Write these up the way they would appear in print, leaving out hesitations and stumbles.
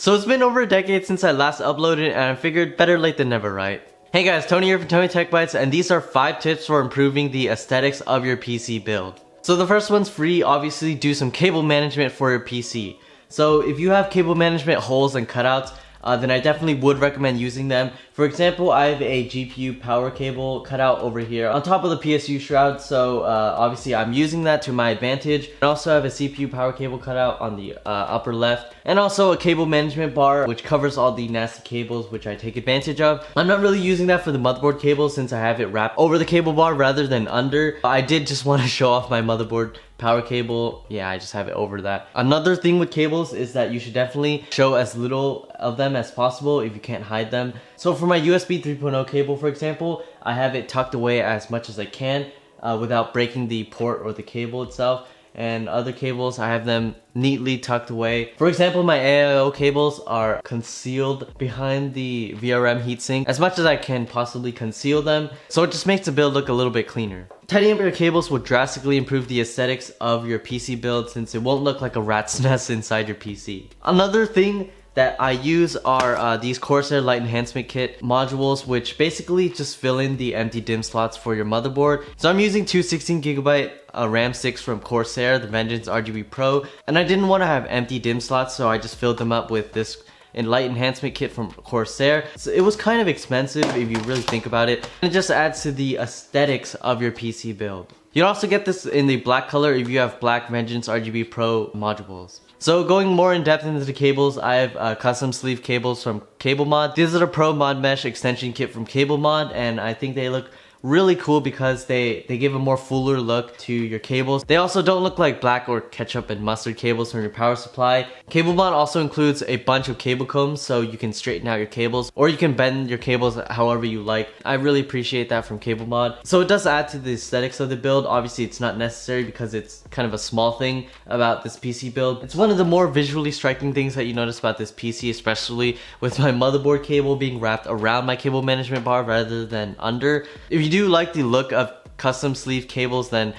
So it's been over a decade since I last uploaded, and I figured better late than never, right? Hey guys, Tony here from TonyTechBytes, and these are 5 tips for improving the aesthetics of your PC build. So the first one's free. Obviously, do some cable management for your PC. So if you have cable management holes and cutouts, then I definitely would recommend using them. For example, I have a GPU power cable cutout over here on top of the PSU shroud, so obviously I'm using that to my advantage. I also have a CPU power cable cutout on the upper left, and also a cable management bar which covers all the nasty cables which I take advantage of. I'm not really using that for the motherboard cable since I have it wrapped over the cable bar rather than under. I did just want to show off my motherboard power cable. Yeah, I just have it over that. Another thing with cables is that you should definitely show as little of them as possible if you can't hide them. So for my USB 3.0 cable, for example, I have it tucked away as much as I can without breaking the port or the cable itself. And other cables, I have them neatly tucked away. For example, my AIO cables are concealed behind the VRM heatsink as much as I can possibly conceal them, so it just makes the build look a little bit cleaner. Tidying up your cables will drastically improve the aesthetics of your PC build since it won't look like a rat's nest inside your PC. Another thing that I use are these Corsair Light Enhancement Kit modules, which basically just fill in the empty DIMM slots for your motherboard. So I'm using two 16GB RAM sticks from Corsair, the Vengeance RGB Pro, and I didn't want to have empty DIMM slots, so I just filled them up with this Light Enhancement Kit from Corsair. So it was kind of expensive if you really think about it, and it just adds to the aesthetics of your PC build. You'll also get this in the black color if you have black Vengeance RGB Pro modules. So going more in depth into the cables, I have custom sleeve cables from CableMod. These are the Pro Mod Mesh extension kit from CableMod, and I think they look really cool because they give a more fuller look to your cables. They also don't look like black or ketchup and mustard cables from your power supply. CableMod also includes a bunch of cable combs so you can straighten out your cables, or you can bend your cables however you like. I really appreciate that from CableMod. So it does add to the aesthetics of the build. Obviously it's not necessary because it's kind of a small thing about this PC build. It's one of the more visually striking things that you notice about this PC, especially with my motherboard cable being wrapped around my cable management bar rather than under. If you do like the look of custom sleeve cables, then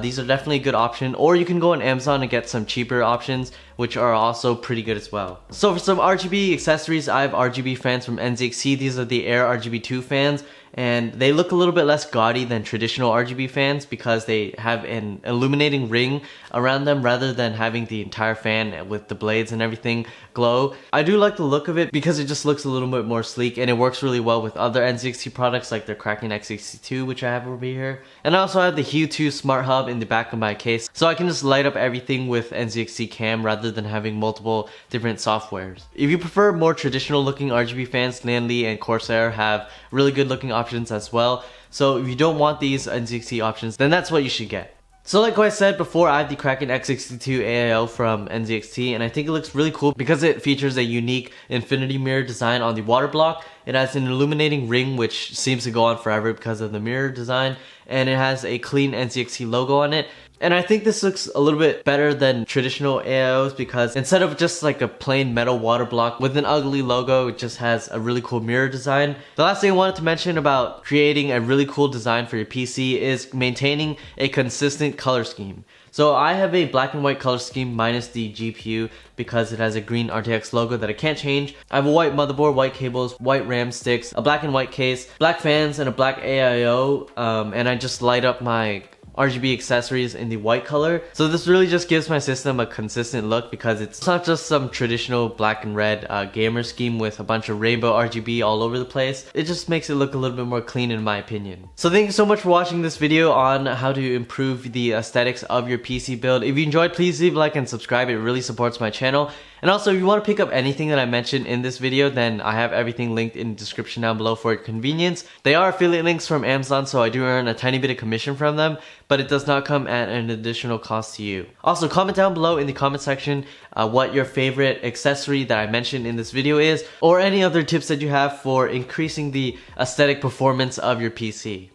these are definitely a good option, or you can go on Amazon and get some cheaper options which are also pretty good as well. So for some RGB accessories, I have RGB fans from NZXT. These are the Air RGB2 fans, and they look a little bit less gaudy than traditional RGB fans because they have an illuminating ring around them rather than having the entire fan with the blades and everything glow. I do like the look of it because it just looks a little bit more sleek, and it works really well with other NZXT products like their Kraken X62, which I have over here. And I also have the Hue 2 Smart Hub in the back of my case, so I can just light up everything with NZXT Cam rather than having multiple different softwares. If you prefer more traditional looking RGB fans, Nanley and Corsair have really good looking options as well. So if you don't want these NZXT options, then that's what you should get. So like I said before, I have the Kraken X62 AIO from NZXT, and I think it looks really cool because it features a unique infinity mirror design on the water block. It has an illuminating ring which seems to go on forever because of the mirror design, and it has a clean NZXT logo on it. And I think this looks a little bit better than traditional AIOs because instead of just like a plain metal water block with an ugly logo, it just has a really cool mirror design. The last thing I wanted to mention about creating a really cool design for your PC is maintaining a consistent color scheme. So I have a black and white color scheme minus the GPU because it has a green RTX logo that I can't change. I have a white motherboard, white cables, white RAM sticks, a black and white case, black fans, and a black AIO, and I just light up my Rgb accessories in the white color. So this really just gives my system a consistent look because it's not just some traditional black and red gamer scheme with a bunch of rainbow RGB all over the place. It just makes it look a little bit more clean in my opinion. So thank you so much for watching this video on how to improve the aesthetics of your PC build. If you enjoyed, please leave a like and subscribe. It really supports my channel. And also, if you want to pick up anything that I mentioned in this video, then I have everything linked in the description down below for your convenience. They are affiliate links from Amazon, so I do earn a tiny bit of commission from them, but it does not come at an additional cost to you. Also, comment down below in the comment section what your favorite accessory that I mentioned in this video is, or any other tips that you have for increasing the aesthetic performance of your PC.